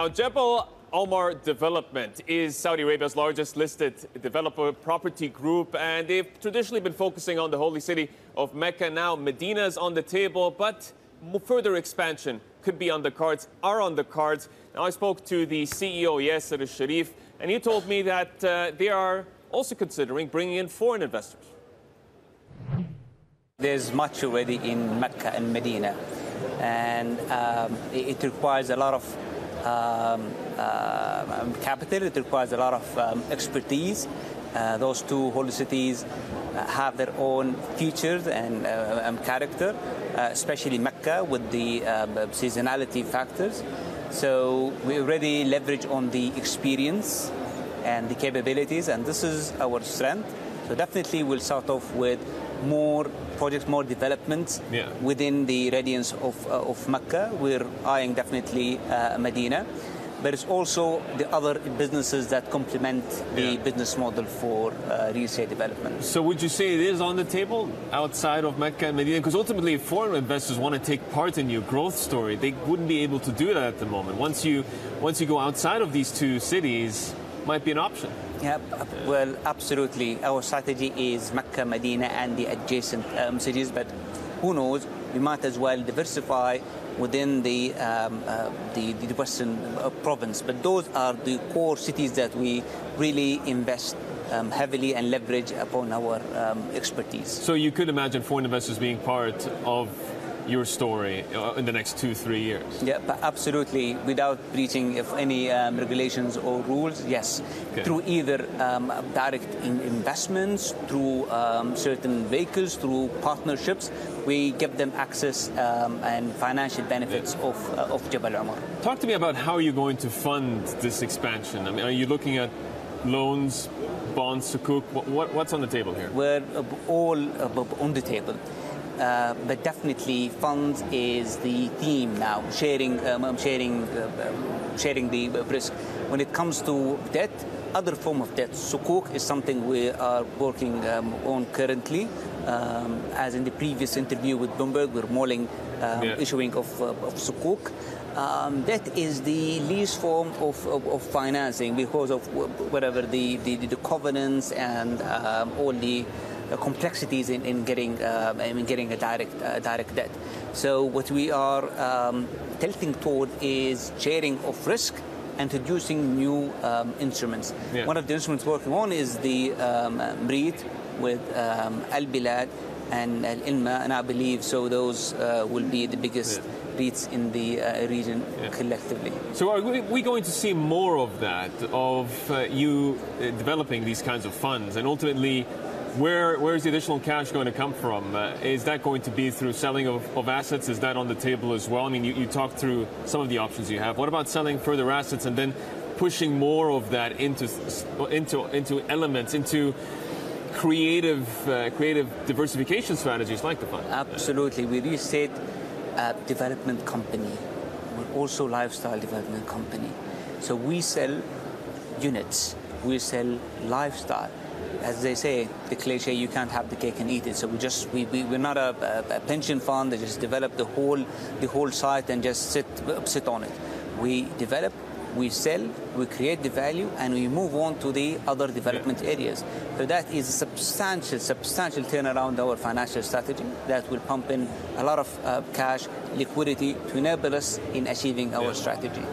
Now, Jabal Omar Development is Saudi Arabia's largest listed developer property group, and they've traditionally been focusing on the holy city of Mecca. Now, Medina is on the table, but further expansion could be on the cards, Now, I spoke to the CEO, Yasser al-Sharif, and he told me that they are also considering bringing in foreign investors. There's much already in Mecca and Medina, and it requires a lot of capital. It requires a lot of expertise. Those two holy cities have their own features and character, especially Mecca with the seasonality factors. So we already leverage on the experience and the capabilities, and this is our strength. So definitely we'll start off with more projects, more developments within the radiance of Mecca. We're eyeing definitely Medina, but it's also the other businesses that complement the business model for real estate development. So would you say it is on the table outside of Mecca and Medina? Because ultimately, if foreign investors want to take part in your growth story, they wouldn't be able to do that at the moment. Once you go outside of these two cities, might be an option. Yeah, well, absolutely. Our strategy is Mecca, Medina, and the adjacent cities. But who knows? We might as well diversify within the Western province. But those are the core cities that we really invest heavily and leverage upon our expertise. So you could imagine foreign investors being part of your story in the next 2-3 years? Yeah, absolutely. Without breaching of any regulations or rules, yes. Okay. Through either direct investments, through certain vehicles, through partnerships, we give them access and financial benefits of Jabal Omar. Talk to me about how you're going to fund this expansion. I mean, are you looking at loans, bonds, sukuk? What's on the table here? We're all on the table. But definitely funds is the theme now, sharing the risk. When it comes to debt, other form of debt, sukuk is something we are working on currently. As in the previous interview with Bloomberg, we're mulling issuing of sukuk. Debt is the least form of financing because of whatever the covenants and all the complexities in getting a direct debt. So what we are tilting toward is sharing of risk, introducing new instruments. One of the instruments working on is the MREIT with Al Bilad and Al Ilma, and I believe so those will be the biggest REITs in the region collectively. So are we going to see more of that, of you developing these kinds of funds, and ultimately where is the additional cash going to come from? Is that going to be through selling of assets? Is that on the table as well? I mean, you talked through some of the options you have. What about selling further assets and then pushing more of that into elements, into creative diversification strategies like the fund? Absolutely. We real estate development company. We're also lifestyle development company. So we sell units. We sell lifestyle. As they say, the cliche, you can't have the cake and eat it. So we're not a pension fund that just develop the whole site and just sit on it. We develop, we sell, we create the value, and we move on to the other development areas. So that is a substantial turnaround our financial strategy that will pump in a lot of cash, liquidity to enable us in achieving our strategy.